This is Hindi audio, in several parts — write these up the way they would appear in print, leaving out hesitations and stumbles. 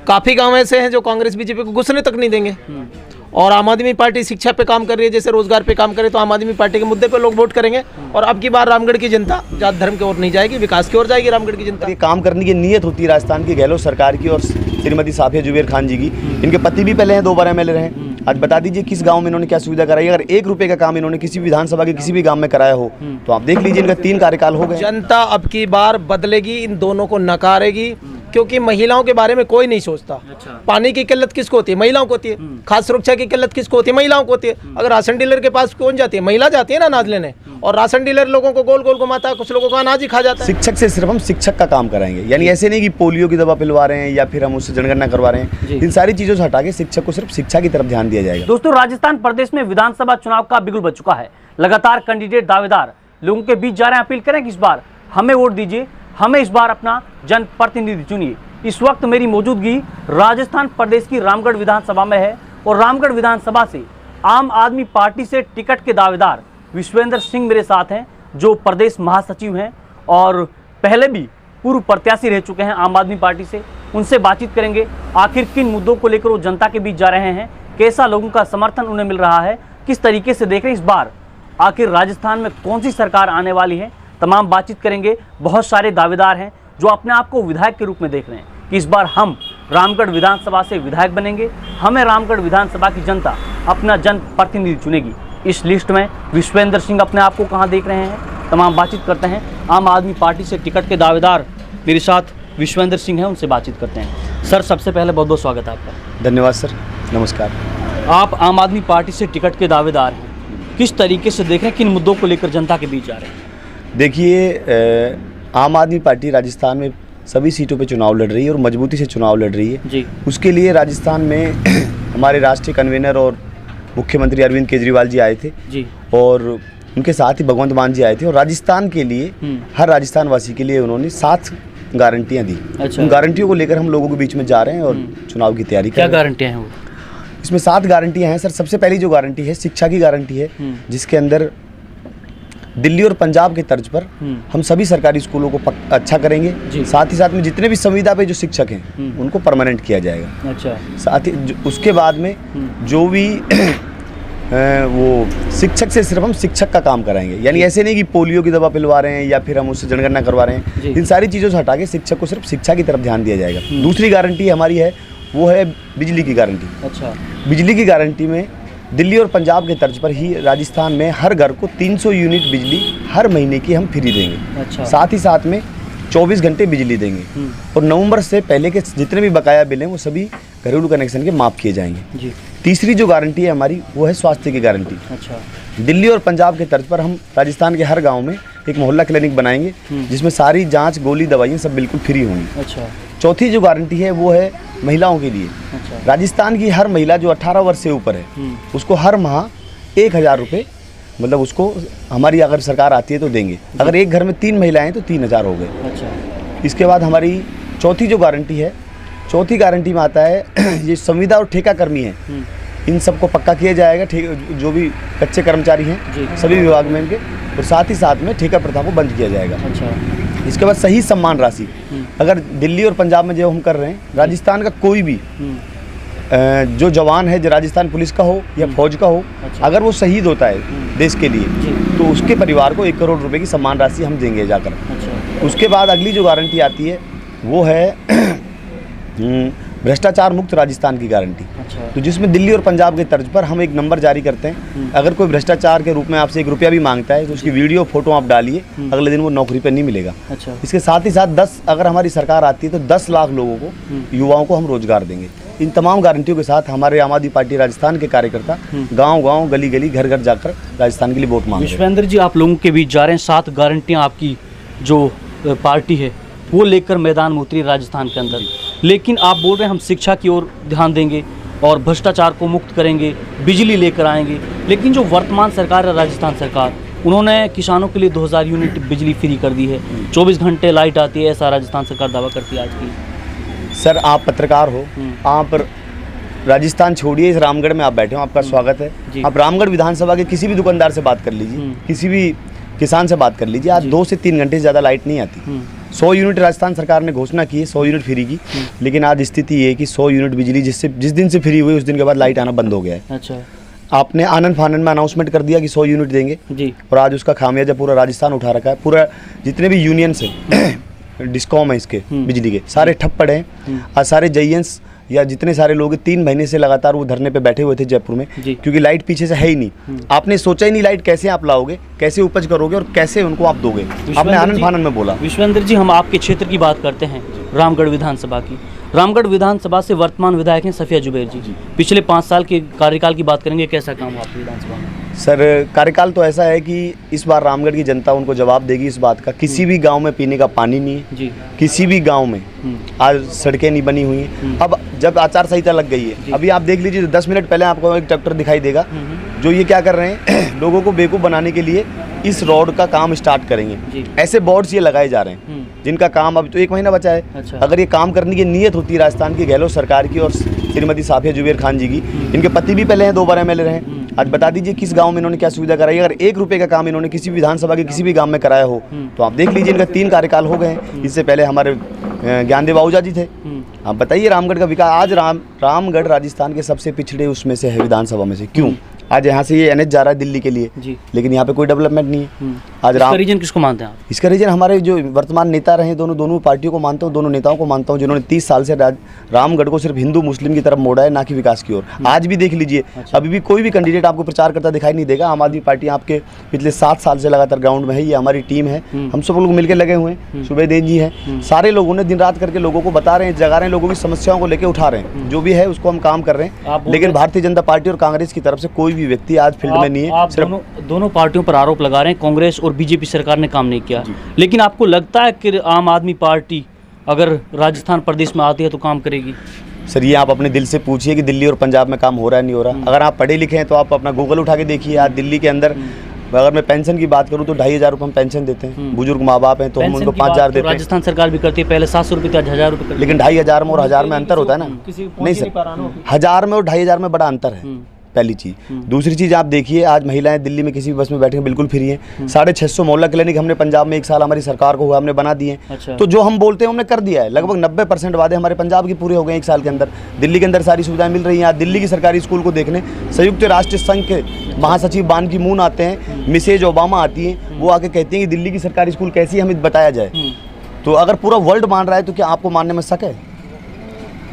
काफ़ी गांव ऐसे हैं जो कांग्रेस बीजेपी को घुसने तक नहीं देंगे। और आम आदमी पार्टी शिक्षा पे काम कर रही है, जैसे रोजगार पे काम करे, तो आम आदमी पार्टी के मुद्दे पे लोग वोट करेंगे। और अब की बार रामगढ़ की जनता जात धर्म की ओर नहीं जाएगी, विकास की ओर जाएगी रामगढ़ की जनता। ये काम करने की नीयत होती है राजस्थान की गहलोत सरकार की और श्रीमती साफिया जुबैर खान जी की। इनके पति भी पहले हैं, 2 बार एमएलए रहे। आज बता दीजिए किस गांव में इन्होंने क्या सुविधा कराई। अगर 1 रुपए का काम इन्होंने किसी विधानसभा के किसी भी गांव में कराया हो तो आप देख लीजिए, इनका 3 कार्यकाल हो गए। जनता अब की बार बदलेगी, इन दोनों को नकारेगी, क्योंकि महिलाओं के बारे में कोई नहीं सोचता। पानी की किल्लत किसको होती है? महिलाओं को होती है। खाद्य सुरक्षा की किल्लत किसको होती है? महिलाओं को होती है। अगर राशन डीलर के पास कौन जाती है? महिला जाती है ना अनाज लेने, और राशन डीलर लोगों को गोल गोल घुमाता है, कुछ लोगों को अनाज ही खा जाता है। शिक्षक से सिर्फ हम शिक्षक का काम कराएंगे, यानी ऐसे नहीं कि पोलियो की दवा पिलवा रहे हैं या फिर हम उससे जनगणना करवा रहे हैं। इन सारी चीजों से हटा के शिक्षक को सिर्फ शिक्षा की तरफ ध्यान दिया जाएगा। दोस्तों, राजस्थान प्रदेश में विधानसभा चुनाव का बिगुल बज चुका है। लगातार कैंडिडेट दावेदार लोगों के बीच जा रहे हैं। अपील करें कि इस बार हमें वोट दीजिए, हमें इस बार अपना जनप्रतिनिधि चुनिए। इस वक्त मेरी मौजूदगी राजस्थान प्रदेश की रामगढ़ विधानसभा में है और रामगढ़ विधानसभा से आम आदमी पार्टी से टिकट के दावेदार विश्वेंद्र सिंह मेरे साथ हैं, जो प्रदेश महासचिव हैं और पहले भी पूर्व प्रत्याशी रह चुके हैं आम आदमी पार्टी से। उनसे बातचीत करेंगे, आखिर किन मुद्दों को लेकर वो जनता के बीच जा रहे हैं, कैसा लोगों का समर्थन उन्हें मिल रहा है, किस तरीके से देख रहे हैं इस बार आखिर राजस्थान में कौन सी सरकार आने वाली है। तमाम बातचीत करेंगे। बहुत सारे दावेदार हैं जो अपने आप को विधायक के रूप में देख रहे हैं कि इस बार हम रामगढ़ विधानसभा से विधायक बनेंगे, हमें रामगढ़ विधानसभा की जनता अपना जनप्रतिनिधि चुनेगी। इस लिस्ट में विश्वेंद्र सिंह अपने आप को कहां देख रहे हैं, तमाम बातचीत करते हैं। आम आदमी पार्टी से टिकट के दावेदार मेरे साथ विश्वेंद्र सिंह हैं, उनसे बातचीत करते हैं। सर, सबसे पहले बहुत बहुत स्वागत है आपका। धन्यवाद सर, नमस्कार। आप आम आदमी पार्टी से टिकट के दावेदार हैं, किस तरीके से देख रहे हैं, किन मुद्दों को लेकर जनता के बीच जा रहे हैं? देखिए, आम आदमी पार्टी राजस्थान में सभी सीटों पे चुनाव लड़ रही है और मजबूती से चुनाव लड़ रही है जी। उसके लिए राजस्थान में हमारे राष्ट्रीय कन्वीनर और मुख्यमंत्री अरविंद केजरीवाल जी आए थे जी, और उनके साथ ही भगवंत मान जी आए थे। और राजस्थान के लिए, हर राजस्थान वासी के लिए उन्होंने 7 गारंटियाँ दी। अच्छा। उन गारंटियों को लेकर हम लोगों के बीच में जा रहे हैं और चुनाव की तैयारी कर रहे हैं। क्या गारंटियाँ हैं वो? इसमें 7 गारंटियाँ हैं सर। सबसे पहली जो गारंटी है शिक्षा की गारंटी है, जिसके अंदर दिल्ली और पंजाब के तर्ज पर हम सभी सरकारी स्कूलों को अच्छा करेंगे। साथ ही साथ में जितने भी संविदा पे जो शिक्षक हैं उनको परमानेंट किया जाएगा। अच्छा। साथ ही उसके बाद में जो भी वो शिक्षक से सिर्फ हम शिक्षक का काम कराएंगे, यानी ऐसे नहीं कि पोलियो की दवा पिलवा रहे हैं या फिर हम उससे जनगणना करवा रहे हैं। इन सारी चीज़ों से हटा के शिक्षक को सिर्फ शिक्षा की तरफ ध्यान दिया जाएगा। दूसरी गारंटी हमारी है वो है बिजली की गारंटी। अच्छा। बिजली की गारंटी में दिल्ली और पंजाब के तर्ज पर ही राजस्थान में हर घर को 300 यूनिट बिजली हर महीने की हम फ्री देंगे। अच्छा। साथ ही साथ में 24 घंटे बिजली देंगे और नवंबर से पहले के जितने भी बकाया बिल हैं वो सभी घरेलू कनेक्शन के माफ़ किए जाएंगे जी। तीसरी जो गारंटी है हमारी वो है स्वास्थ्य की गारंटी। अच्छा। दिल्ली और पंजाब के तर्ज पर हम राजस्थान के हर गांव में एक मोहल्ला क्लिनिक बनाएंगे जिसमें सारी जांच, गोली, दवाइयाँ सब बिल्कुल फ्री होंगी। अच्छा। चौथी जो गारंटी है वो है महिलाओं के लिए। अच्छा। राजस्थान की हर महिला जो 18 वर्ष से ऊपर है उसको हर माह 1000 रुपये, मतलब उसको हमारी अगर सरकार आती है तो देंगे। अगर एक घर में 3 महिलाएं तो 3000 हो गए। अच्छा। इसके बाद हमारी चौथी जो गारंटी है, चौथी गारंटी में आता है ये संविदा और ठेका कर्मी हैं, इन सबको पक्का किया जाएगा। जो भी कच्चे कर्मचारी हैं सभी विभाग में इनके, और साथ ही साथ में ठेका प्रथा को बंद किया जाएगा। अच्छा। इसके बाद सही सम्मान राशि, अगर दिल्ली और पंजाब में जो हम कर रहे हैं, राजस्थान का कोई भी जो जवान है, जो राजस्थान पुलिस का हो या फौज का हो, अगर वो शहीद होता है देश के लिए तो उसके परिवार को 1 करोड़ रुपए की सम्मान राशि हम देंगे जाकर। अच्छा। उसके बाद अगली जो गारंटी आती है वो है भ्रष्टाचार मुक्त राजस्थान की गारंटी। अच्छा। तो जिसमें दिल्ली और पंजाब के तर्ज पर हम एक नंबर जारी करते हैं, अगर कोई भ्रष्टाचार के रूप में आपसे 1 रुपया भी मांगता है तो उसकी वीडियो फोटो आप डालिए, अगले दिन वो नौकरी पर नहीं मिलेगा। अच्छा। इसके साथ ही साथ 10 अगर हमारी सरकार आती है तो 10 लाख लोगों को, युवाओं को हम रोजगार देंगे। इन तमाम गारंटियों के साथ हमारे आम आदमी पार्टी राजस्थान के कार्यकर्ता गांव-गांव, गली-गली, घर-घर जाकर राजस्थान के लिए वोट मांग रहे हैं। विश्वेंद्र जी, आप लोगों के बीच जा रहे हैं, 7 गारंटियां आपकी जो पार्टी है वो लेकर मैदान में उतरी राजस्थान के अंदर, लेकिन आप बोल रहे हैं हम शिक्षा की ओर ध्यान देंगे और भ्रष्टाचार को मुक्त करेंगे, बिजली लेकर आएंगे। लेकिन जो वर्तमान सरकार है राजस्थान सरकार, उन्होंने किसानों के लिए 2000 यूनिट बिजली फ्री कर दी है, 24 घंटे लाइट आती है, ऐसा राजस्थान सरकार दावा करती है आज की। सर, आप पत्रकार हो, आप राजस्थान छोड़िए, इस रामगढ़ में आप बैठे हो, आपका स्वागत है। आप रामगढ़ विधानसभा के किसी भी दुकानदार से बात कर लीजिए, किसी भी किसान से बात कर लीजिए, आज 2 से 3 घंटे से ज़्यादा लाइट नहीं आती। 100 यूनिट राजस्थान सरकार ने घोषणा की है 100 यूनिट फ्री की, लेकिन आज स्थिति ये है कि 100 यूनिट बिजली जिस दिन से फ्री हुई उस दिन के बाद लाइट आना बंद हो गया है। अच्छा, आपने आनंद फानंद में अनाउंसमेंट कर दिया कि 100 यूनिट देंगे जी, और आज उसका खामियाजा पूरा राजस्थान उठा रखा है। पूरा जितने भी यूनियंस हैं डिस्कॉम है इसके बिजली के सारे ठप पड़े हैं। आज सारे जैंस या जितने सारे लोग 3 महीने से लगातार वो धरने पे बैठे हुए थे जयपुर में, क्योंकि लाइट पीछे से है ही नहीं। आपने सोचा ही नहीं लाइट कैसे आप लाओगे, कैसे उपज करोगे और कैसे उनको आप दोगे। आपने आनंद फानंद में बोला। विश्वेंद्र जी, हम आपके क्षेत्र की बात करते हैं, रामगढ़ विधानसभा की। रामगढ़ विधानसभा से वर्तमान विधायक हैं सफिया जुबैर जी। पिछले 5 साल के कार्यकाल की बात करेंगे, कैसा काम हुआ आपकी विधानसभा में? सर, कार्यकाल तो ऐसा है कि इस बार रामगढ़ की जनता उनको जवाब देगी इस बात का। किसी भी गांव में पीने का पानी नहीं है जी, किसी भी गांव में आज सड़कें नहीं बनी हुई हैं। अब जब आचार संहिता लग गई है, अभी आप देख लीजिए 10 मिनट पहले आपको एक ट्रैक्टर दिखाई देगा जो ये क्या कर रहे हैं लोगों को बेवकूफ़ बनाने के लिए इस रोड का काम स्टार्ट करेंगे। ऐसे बोर्ड्स ये लगाए जा रहे हैं जिनका काम अभी तो 1 महीना बचा है। अच्छा। अगर ये काम करने की नीयत होती है राजस्थान की गहलोत सरकार की और श्रीमती साफिया जुबैर खान जी की, इनके पति भी पहले हैं 2 बार MLA रहे, आज बता दीजिए किस गांव में इन्होंने क्या सुविधा कराई। अगर 1 रुपये का काम इन्होंने किसी भी विधानसभा के किसी भी गांव में कराया हो तो आप देख लीजिए इनका 3 कार्यकाल हो गए हैं। इससे पहले हमारे ज्ञानदेव आहूजा जी थे। आप बताइए रामगढ़ का विकास आज रामगढ़ राजस्थान के सबसे पिछड़े उसमें से है विधानसभा में से। क्यों? आज यहाँ से ये NH जा रहा है दिल्ली के लिए जी, लेकिन यहाँ पे कोई डेवलपमेंट नहीं है। आज इसका रीजन किसको मानते हैं आप? इसका रीजन हमारे जो वर्तमान नेता रहे दोनों पार्टियों को मानता हूँ, दोनों नेताओं को मानता हूँ जिन्होंने 30 साल से रामगढ़ को सिर्फ हिंदू मुस्लिम की तरफ मोड़ा है, ना कि विकास की ओर। आज भी देख लीजिए, अभी भी कोई भी कैंडिडेट आपको प्रचार करता दिखाई नहीं देगा। आम आदमी पार्टी आपके पिछले 7 साल से लगातार ग्राउंड में है। ये हमारी टीम है, हम सब लोग मिलकर लगे हुए हैं। सुबेदेव जी हैं, सारे लोगों ने दिन रात करके लोगों को बता रहे हैं, जगा रहे हैं, लोगों की समस्याओं को लेकर उठा रहे हैं। जो भी है उसको हम काम कर रहे हैं, लेकिन भारतीय जनता पार्टी और कांग्रेस की तरफ से कोई भी व्यक्ति आज फील्ड में नहीं है। आप दोनों पार्टियों पर आरोप लगा रहे हैं कांग्रेस और बीजेपी सरकार ने काम नहीं किया, लेकिन आपको लगता है कि आम आदमी पार्टी अगर राजस्थान प्रदेश में आती है तो काम करेगी? सर, ये आप अपने दिल से पूछिए कि दिल्ली और पंजाब में काम हो रहा है नहीं हो रहा। अगर आप पढ़े लिखे हैं तो आप अपना गूगल उठा के देखिए। आज दिल्ली के अंदर अगर मैं पेंशन की बात करूं तो 2,500 रुपये हम पेंशन देते हैं। बुजुर्ग माँ बाप हैं तो हम उनको 5,000 देते हैं। राजस्थान सरकार भी करती है, पहले 700 रुपये था, 1,000 रुपये। लेकिन 2,500 में और 1,000 में अंतर होता है ना। नहीं सर, 1,000 में और 2,500 में बड़ा अंतर है, पहली चीज़। दूसरी चीज़ आप देखिए, आज महिलाएं दिल्ली में किसी भी बस में बैठे बिल्कुल फ्री हैं। 650 मोहल्ला क्लिनिक हमने पंजाब में 1 साल हमारी सरकार को हुआ हमने बना दिए। अच्छा। तो जो हम बोलते हैं हमने कर दिया है। लगभग 90% वादे हमारे पंजाब की पूरे हो गए 1 साल के अंदर। दिल्ली के अंदर सारी सुविधाएं मिल रही हैं। आज दिल्ली की सरकारी स्कूल को देखने संयुक्त राष्ट्र संघ के महासचिव बान की मून आते हैं, मिसेज ओबामा आती हैं, वो आके कहती हैं कि दिल्ली की सरकारी स्कूल कैसी हमें बताया जाए। तो अगर पूरा वर्ल्ड मान रहा है तो क्या आपको मानने में शक है?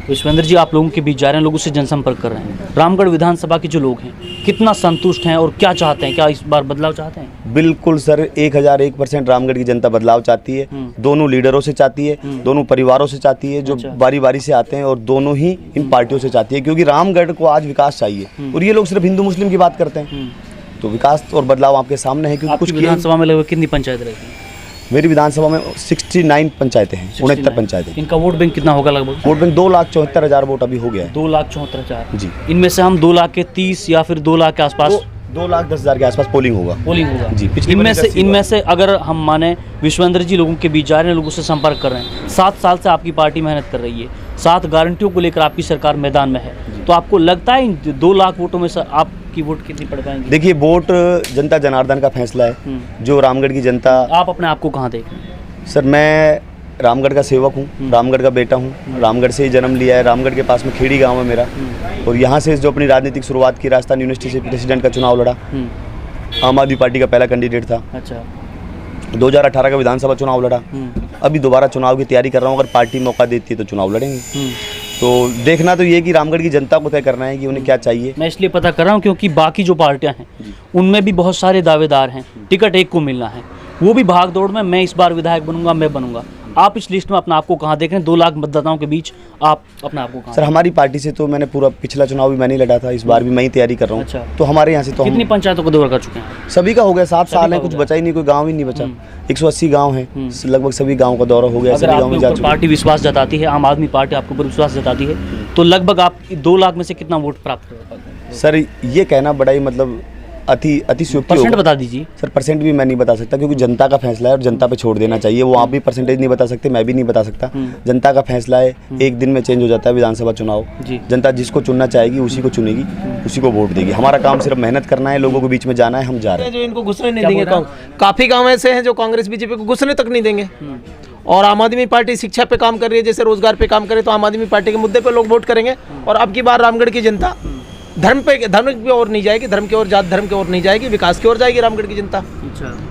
विश्वेंद्र जी, आप लोगों के बीच जा रहे हैं, लोगों से जनसंपर्क कर रहे हैं। रामगढ़ विधानसभा के जो लोग हैं कितना संतुष्ट हैं और क्या चाहते हैं? क्या इस बार बदलाव चाहते हैं? बिल्कुल सर, 1001% रामगढ़ की जनता बदलाव चाहती है। दोनों लीडरों से चाहती है, दोनों परिवारों से चाहती है, जो बारी बारी से आते हैं, और दोनों ही इन पार्टियों से चाहती है, क्योंकि रामगढ़ को आज विकास चाहिए। और ये लोग सिर्फ हिंदू मुस्लिम की बात करते हैं, तो विकास और बदलाव आपके सामने है। क्योंकि कुछ विधानसभा में लगभग कितनी पंचायत रहती है? मेरी विधानसभा में 69 पंचायतें हैं, 69 पंचायतें। इनका वोट बैंक कितना होगा लगभग? वोट बैंक 2,74,000 वोट अभी हो गया है। 2,74,000 जी। इनमें से हम 2 लाख के 30 या फिर 2 लाख के आसपास 2,10,000 के आसपास पोलिंग होगा जी। इनमें से अगर हम माने विश्वेंद्र जी लोगों के बीच जा रहे हैं, लोगों से संपर्क कर रहे हैं, 7 साल से आपकी पार्टी मेहनत कर रही है, 7 गारंटियों को लेकर आपकी सरकार मैदान में है, तो आपको लगता है इन 2 लाख वोटों में से आपकी वोट कितनी पड़ पाएंगी? देखिए, वोट जनता जनार्दन का फैसला है। जो रामगढ़ की जनता। आप अपने आप को कहाँ देख रहे हैं? सर, मैं रामगढ़ का सेवक हूँ, रामगढ़ का बेटा हूँ, रामगढ़ से ही जन्म लिया है। रामगढ़ के पास में खेड़ी गांव है मेरा, और यहाँ से जो अपनी राजनीतिक शुरुआत की, राजस्थान यूनिवर्सिटी से प्रेसिडेंट का चुनाव लड़ा, आम आदमी पार्टी का पहला कैंडिडेट था। अच्छा। 2018 का विधानसभा चुनाव लड़ा, अभी दोबारा चुनाव की तैयारी कर रहा हूँ। अगर पार्टी मौका देती है तो चुनाव लड़ेंगे। तो देखना तो ये कि रामगढ़ की जनता को तय करना है कि उन्हें क्या चाहिए। मैं इसलिए पता कर रहा हूँ क्योंकि बाकी जो पार्टियां हैं उनमें भी बहुत सारे दावेदार हैं, टिकट एक को मिलना है, वो भी भाग दौड़ में, मैं इस बार विधायक बनूंगा, मैं बनूंगा। आप इस लिस्ट में अपना आपको कहाँ देख रहे हैं? 2 लाख मतदाताओं के बीच आप अपना आपको कहाँ? सर, हमारी पार्टी से तो मैंने पूरा पिछला चुनाव भी मैंने लड़ा था, इस बार भी मैं ही तैयारी कर रहा हूँ। अच्छा। तो हमारे यहाँ से तो कितनी पंचायतों का दौरा कर चुके हैं? सभी का हो गया, 7 साल है, कुछ बचा ही नहीं, कोई गाँव ही नहीं बचा। 180 गाँव है, लगभग सभी गाँव का दौरा हो गया। अगर आपके ऊपर पार्टी विश्वास जताती है, आम आदमी पार्टी आपके ऊपर विश्वास जताती है, तो लगभग आप 2 लाख में से कितना वोट प्राप्त कर पाते हैं? सर, ये कहना बड़ा ही मतलब अतिशयोक्ति परसेंट बता दीजिए। सर, परसेंट भी मैं नहीं बता सकता, क्योंकि जनता का फैसला है और जनता पे छोड़ देना चाहिए। वो आप भी परसेंटेज नहीं बता सकते, मैं भी नहीं बता सकता। जनता का फैसला है, एक दिन में चेंज हो जाता है विधानसभा चुनाव। जनता जिसको चुनना चाहेगी उसी को चुनेगी, उसी को वोट देगी। हमारा काम सिर्फ मेहनत करना है, लोगों के बीच में जाना है, हम जा रहे हैं। जो इनको घुसने नहीं देंगे, काफी गाँव ऐसे हैं जो कांग्रेस बीजेपी को घुसने तक नहीं देंगे, और आम आदमी पार्टी शिक्षा पे काम कर रही है, जैसे रोजगार पे काम करे, तो आम आदमी पार्टी के मुद्दे पे लोग वोट करेंगे। और अब की बार रामगढ़ की जनता धर्म की ओर नहीं जाएगी, धर्म की ओर, जात धर्म की ओर नहीं जाएगी, विकास की ओर जाएगी रामगढ़ की जनता।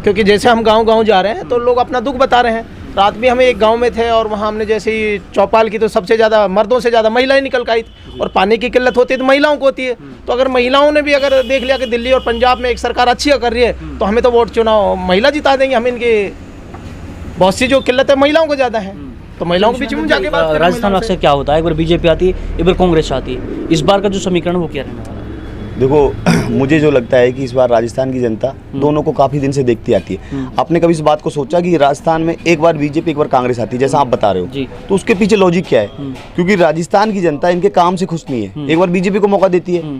क्योंकि जैसे हम गाँव जा रहे हैं तो लोग अपना दुख बता रहे हैं। रात भी हमें एक गांव में थे और वहाँ हमने जैसे ही चौपाल की तो सबसे ज़्यादा मर्दों से ज़्यादा महिलाएं निकल के आई थी। और पानी की किल्लत होती है तो महिलाओं को होती है। तो अगर महिलाओं ने भी अगर देख लिया कि दिल्ली और पंजाब में एक सरकार अच्छी कर रही है तो हमें तो वोट चुनाव महिला जिता देंगे। हम इनकी बहुत सी जो किल्लत है महिलाओं को ज़्यादा है, तो महिलाओं के बीच में जाके बात करें। राजस्थान में अक्सर क्या होता है, एक बार बीजेपी आती है, एक बार कांग्रेस आती है, इस बार का जो समीकरण वो क्या रहने वाला है? देखो मुझे जो लगता है कि इस बार राजस्थान की जनता दोनों को काफ़ी दिन से देखती आती है। आपने कभी इस बात को सोचा कि राजस्थान में एक बार बीजेपी एक बार कांग्रेस आती है, जैसा आप बता रहे हो, तो उसके पीछे लॉजिक क्या है? क्योंकि राजस्थान की जनता इनके काम से खुश नहीं है। एक बार बीजेपी को मौका देती है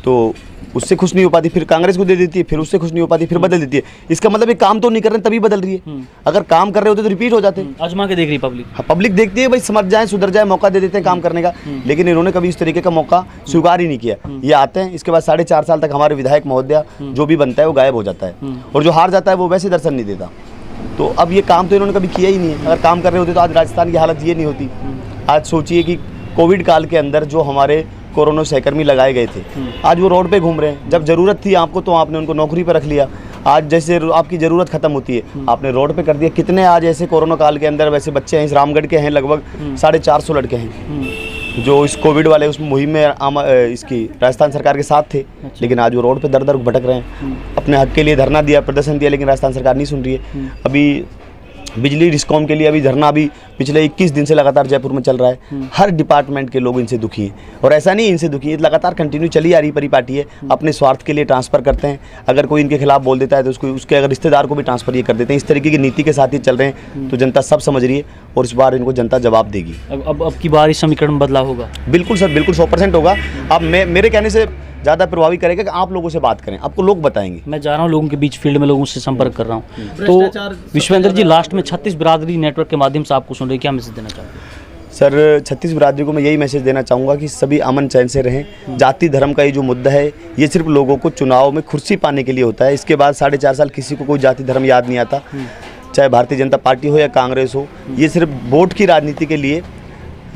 तो उससे खुश नहीं हो पाती, फिर कांग्रेस को दे देती है, फिर उससे खुश नहीं हो पाती, फिर बदल देती है। इसका मतलब ये काम तो नहीं कर रहे तभी बदल रही है। अगर काम कर रहे होते तो रिपीट हो जाते। आजमा के देख रही पब्लिक। हाँ, पब्लिक देखती है भाई, समझ जाए, सुधर जाए, मौका दे देते हैं काम करने का। लेकिन इन्होंने कभी इस तरीके का मौका स्वीकार ही नहीं किया। ये आते हैं, इसके बाद 4.5 साल तक हमारे विधायक महोदय जो भी बनता है वो गायब हो जाता है, और जो हार जाता है वो वैसे दर्शन नहीं देता। तो अब ये काम तो इन्होंने कभी किया ही नहीं है। अगर काम कर रहे होते तो आज राजस्थान की हालत ये नहीं होती। आज सोचिए कि कोविड काल के अंदर जो हमारे कोरोना सहकर्मी लगाए गए थे, आज वो रोड पे घूम रहे हैं। जब ज़रूरत थी आपको तो आपने उनको नौकरी पर रख लिया। आज जैसे आपकी ज़रूरत ख़त्म होती है आपने रोड पे कर दिया। कितने आज ऐसे कोरोना काल के अंदर वैसे बच्चे हैं, इस रामगढ़ के हैं, लगभग 450 लड़के हैं जो इस कोविड वाले उस मुहिम में इसकी राजस्थान सरकार के साथ थे। लेकिन आज वो रोड पे दर दर भटक रहे हैं। अपने हक के लिए धरना दिया, प्रदर्शन दिया, लेकिन राजस्थान सरकार नहीं सुन रही है। अभी बिजली डिस्कॉम के लिए अभी धरना अभी पिछले 21 दिन से लगातार जयपुर में चल रहा है। हर डिपार्टमेंट के लोग इनसे दुखी हैं, और ऐसा नहीं इनसे दुखी है, लगातार कंटिन्यू चली आ रही परिपाटी है। अपने स्वार्थ के लिए ट्रांसफ़र करते हैं। अगर कोई इनके खिलाफ बोल देता है तो उसके अगर रिश्तेदार को भी ट्रांसफ़र ये कर देते हैं। इस तरीके की नीति के साथ ही चल रहे हैं। तो जनता सब समझ रही है और इस बार इनको जनता जवाब देगी। अब की बार इस समीकरण में बदलाव होगा? बिल्कुल सर, बिल्कुल 100% होगा। अब मेरे कहने से ज़्यादा प्रभावी करेगा कि आप लोगों से बात करें, आपको लोग बताएंगे। मैं जा रहा हूँ लोगों के बीच, फील्ड में लोगों से संपर्क कर रहा हूँ। तो विश्वेंद्र जी, लास्ट में 36 बिरादरी नेटवर्क के माध्यम से आपको सुन रहे, क्या मैसेज देना चाहोगे? सर 36 बिरादरी को मैं यही मैसेज देना चाहूँगा कि सभी अमन चैन से रहें। जाति धर्म का ये जो मुद्दा है ये सिर्फ लोगों को चुनाव में कुर्सी पाने के लिए होता है। इसके बाद 4.5 साल किसी को कोई जाति धर्म याद नहीं आता, चाहे भारतीय जनता पार्टी हो या कांग्रेस हो। ये सिर्फ वोट की राजनीति के लिए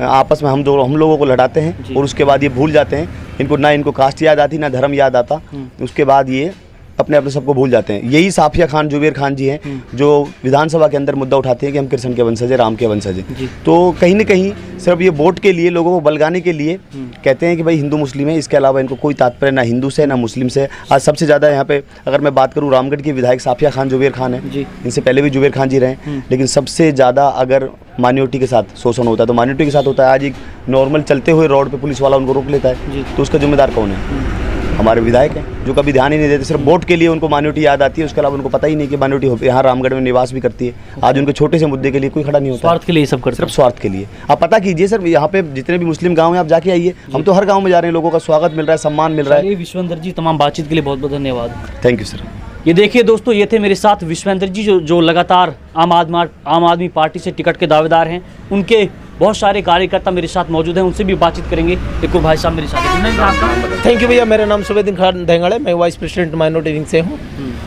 आपस में हम लोगों को लड़ाते हैं, और उसके बाद ये भूल जाते हैं। इनको ना इनको कास्ट याद आती, ना धर्म याद आता। उसके बाद ये अपने अपने सबको भूल जाते हैं। यही साफिया खान, जुबेर खान जी हैं जो विधानसभा के अंदर मुद्दा उठाते हैं कि हम कृष्ण के वंशज हैं, राम के वंशज हैं। तो कहीं न कहीं सिर्फ ये वोट के लिए, लोगों को बलगाने के लिए कहते हैं कि भाई हिंदू मुस्लिम है। इसके अलावा इनको कोई तात्पर्य ना हिंदू से ना मुस्लिम से। आज सबसे ज़्यादा यहाँ पे अगर मैं बात करूँ, रामगढ़ के विधायक साफिया खान, जुबेर खान है। इनसे पहले भी जुबेर खान जी रहे। लेकिन सबसे ज़्यादा अगर माइनॉरिटी के साथ शोषण होता है तो माइनॉरिटी के साथ होता है। आज एक नॉर्मल चलते हुए रोड पे पुलिस वाला उनको रोक लेता है, तो उसका जिम्मेदार कौन है? हमारे विधायक हैं जो कभी ध्यान ही नहीं देते। सिर्फ वोट के लिए उनको माइनॉरिटी याद आती है, उसके अलावा उनको पता ही नहीं कि माइनॉरिटी यहाँ रामगढ़ में निवास भी करती है। आज उनके छोटे से मुद्दे के लिए कोई खड़ा नहीं होता। स्वार्थ के लिए सब करते हैं, सिर्फ स्वार्थ के लिए। आप पता कीजिए सर, यहाँ पे जितने भी मुस्लिम गाँव हैं आप जाके आइए। हम तो हर गाँव में जा रहे हैं, लोगों का स्वागत मिल रहा है, सम्मान मिल रहा है। विश्वेंद्र जी, तमाम बातचीत के लिए बहुत बहुत धन्यवाद। Thank you sir. ये देखिए दोस्तों, ये थे मेरे साथ विश्वेंद्र जी जो लगातार आम आदमी पार्टी से टिकट के दावेदार हैं। उनके बहुत सारे कार्यकर्ता मेरे साथ मौजूद हैं, उनसे भी बातचीत करेंगे। एक और भाई साहब मेरे साथ हैं। थैंक यू भैया, मेरा नाम सुबेदीन खान धेंगड़े, मैं वाइस प्रेसिडेंट माइनॉरिटी विंग से हूँ।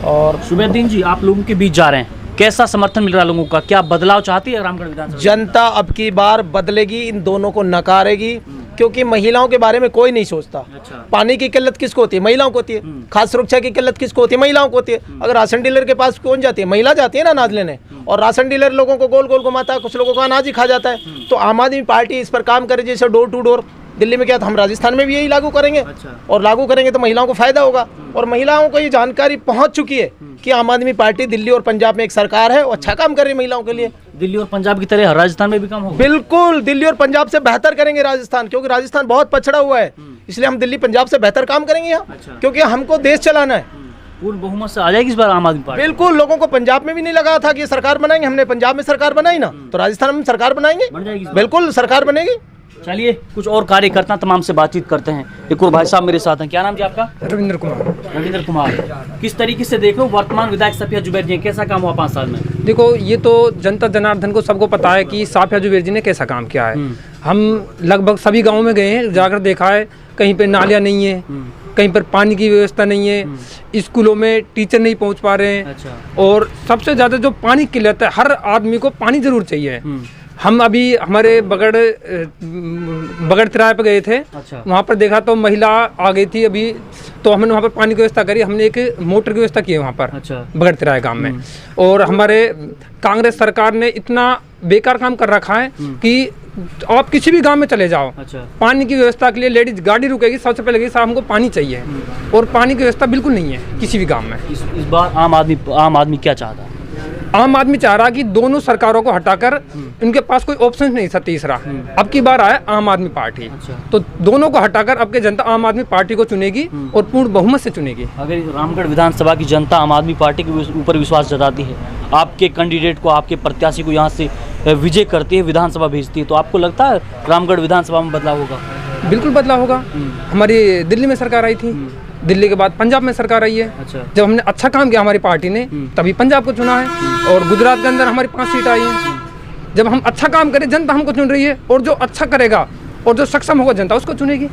और सुबेदीन जी, आप लोगों के बीच जा रहे हैं, कैसा समर्थन मिल रहा है लोगों का? क्या बदलाव चाहती है रामगढ़ विधानसभा? जनता अब की बार बदलेगी, इन दोनों को नकारेगी। क्योंकि महिलाओं के बारे में कोई नहीं सोचता। पानी की किल्लत किसको होती है? महिलाओं को होती है। खाद्य सुरक्षा की किल्लत किसको होती है? महिलाओं को होती है। अगर राशन डीलर के पास कौन जाती है? महिला जाती है ना अनाज लेने, और राशन डीलर लोगों को गोल गोल घुमाता है, कुछ लोगों को अनाज ही खा जाता है। तो आम आदमी पार्टी इस पर काम करे, जैसे डोर टू डोर। दिल्ली में क्या था, हम राजस्थान में भी यही लागू करेंगे। और लागू करेंगे तो महिलाओं को फायदा होगा। और महिलाओं को ये जानकारी पहुंच चुकी है कि आम आदमी पार्टी दिल्ली और पंजाब में एक सरकार है और अच्छा काम कर रही है महिलाओं के लिए। दिल्ली और पंजाब की तरह राजस्थान में भी काम होगा? बिल्कुल, दिल्ली और पंजाब से बेहतर करेंगे राजस्थान, क्योंकि राजस्थान बहुत पछड़ा हुआ है। इसलिए हम दिल्ली पंजाब से बेहतर काम करेंगे यहाँ। क्योंकि हमको देश चलाना है। पूर्ण बहुमत से आ जाएगी इस बार आम आदमी पार्टी? बिल्कुल, लोगों को पंजाब में भी नहीं लगा था कि ये सरकार बनाएंगे। हमने पंजाब में सरकार बनाई ना, तो राजस्थान में सरकार बनाएंगे। बिल्कुल सरकार बनेगी। चलिए कुछ और कार्यकर्ता तमाम से बातचीत करते हैं। एक और भाई साहब मेरे साथ हैं। क्या नाम जी आपका? रविंद्र कुमार। रविंद्र कुमार, किस तरीके से देखो वर्तमान विधायक साफिया जुबैर जी कैसा काम हुआ 5 साल में? देखो, ये तो जनता जनार्दन को सबको पता है कि साफिया जुबैर जी ने कैसा काम किया है। हम लगभग सभी गाँव में गए हैं, जाकर देखा है, कहीं पे नालियाँ नहीं है, कहीं पर पानी की व्यवस्था नहीं है, स्कूलों में टीचर नहीं पहुंच पा रहे हैं। अच्छा। और सबसे ज़्यादा जो पानी की किल्लत है, हर आदमी को पानी ज़रूर चाहिए। हम अभी हमारे बगड़ तिराहे पे गए थे। अच्छा। वहाँ पर देखा तो महिला आ गई थी अभी, तो हमने वहाँ पर पानी की व्यवस्था करी, हमने एक मोटर की व्यवस्था की है वहाँ पर। अच्छा। बगड़ तिराहे गाँव में। और हमारे कांग्रेस सरकार ने इतना बेकार काम कर रखा है कि आप किसी भी गांव में चले जाओ, अच्छा। पानी की व्यवस्था के लिए लेडीज गाड़ी रुकेगी, सबसे पहले लगेगी, साहब हमको पानी चाहिए। और पानी की व्यवस्था बिल्कुल नहीं है किसी भी गांव में। इस बार आम आदमी क्या चाहता है? आम आदमी चाह रहा कि दोनों सरकारों को हटाकर इनके पास कोई ऑप्शन नहीं था तीसरा। अब की बार आया आम आदमी पार्टी। अच्छा। तो दोनों को हटाकर अब के जनता आम आदमी पार्टी को चुनेगी और पूर्ण बहुमत से चुनेगी। अगर रामगढ़ विधानसभा की जनता आम आदमी पार्टी के ऊपर विश्वास जताती है, आपके कैंडिडेट को, आपके प्रत्याशी को यहाँ से विजय करती है, विधानसभा भेजती है, तो आपको लगता है रामगढ़ विधानसभा में बदलाव होगा? बिल्कुल बदलाव होगा। हमारी दिल्ली में सरकार आई थी, दिल्ली के बाद पंजाब में सरकार आई है। अच्छा। जब हमने अच्छा काम किया हमारी पार्टी ने, तभी पंजाब को चुना है। और गुजरात के अंदर हमारी 5 सीट आई हैं। जब हम अच्छा काम करें, जनता हमको चुन रही है, और जो अच्छा करेगा और जो सक्षम होगा जनता उसको चुनेगी।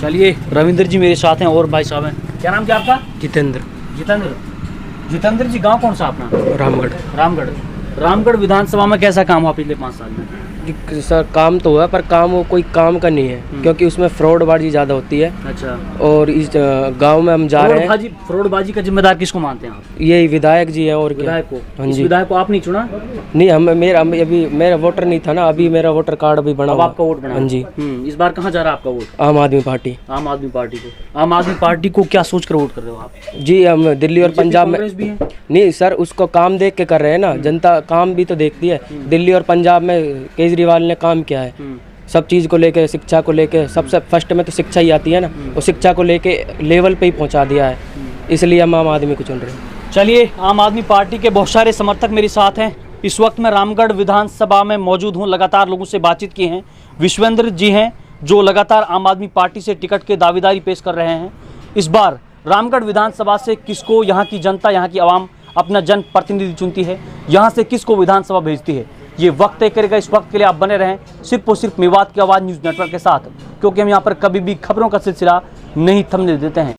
चलिए, रविंद्र जी मेरे साथ हैं और भाई साहब हैं। क्या नाम क्या आपका? जितेंद्र। जितेंद्र जी, गाँव कौन सा अपना? रामगढ़ विधानसभा में कैसा काम हुआ पिछले 5 साल में? सर काम तो हुआ, पर काम वो कोई काम का नहीं है, क्योंकि उसमें फ्रॉडबाजी ज़्यादा होती है। अच्छा। और इस गांव में हम जा रहे हैं। फ्रॉडबाजी का जिम्मेदार किसको मानते हैं आप? यही विधायक जी है और क्या। विधायक को? हाँ इस जी। विधायक को आप नहीं चुना? नहीं, अभी मेरा वोटर नहीं था ना, अभी मेरा वोटर कार्ड अभी बना अब हुआ। आपका वोट बना? हाँ जी। इस बार कहाँ जा रहा है आपका वोट? आम आदमी पार्टी। आम आदमी पार्टी को। आम आदमी पार्टी को क्या सोच कर वोट कर रहे हो आप? जी, हम दिल्ली और पंजाब में। कांग्रेस भी है? नहीं सर, उसको काम देख के कर रहे हैं ना, जनता काम भी तो देखती है। दिल्ली और पंजाब में केजरीवाल ने काम किया है, सब चीज़ को लेके, शिक्षा को लेके, सबसे फर्स्ट में तो शिक्षा ही आती है ना, वो शिक्षा को लेके लेवल पे ही पहुंचा दिया है, इसलिए हम आम आदमी को चुन रहे हैं। चलिए, आम आदमी पार्टी के बहुत सारे समर्थक मेरे साथ हैं। इस वक्त मैं रामगढ़ विधानसभा में मौजूद हूं, लगातार लोगों से बातचीत की हैं। विश्वेंद्र जी हैं जो लगातार आम आदमी पार्टी से टिकट के दावेदारी पेश कर रहे हैं। इस बार रामगढ़ विधानसभा से किसको यहाँ की जनता, यहाँ की आवाम अपना जनप्रतिनिधि चुनती है, यहाँ से किसको विधानसभा भेजती है, ये वक्त तय करेगा। इस वक्त के लिए आप बने रहें सिर्फ और सिर्फ मेवात की आवाज़ न्यूज़ नेटवर्क के साथ, क्योंकि हम यहाँ पर कभी भी खबरों का सिलसिला नहीं थमने देते हैं।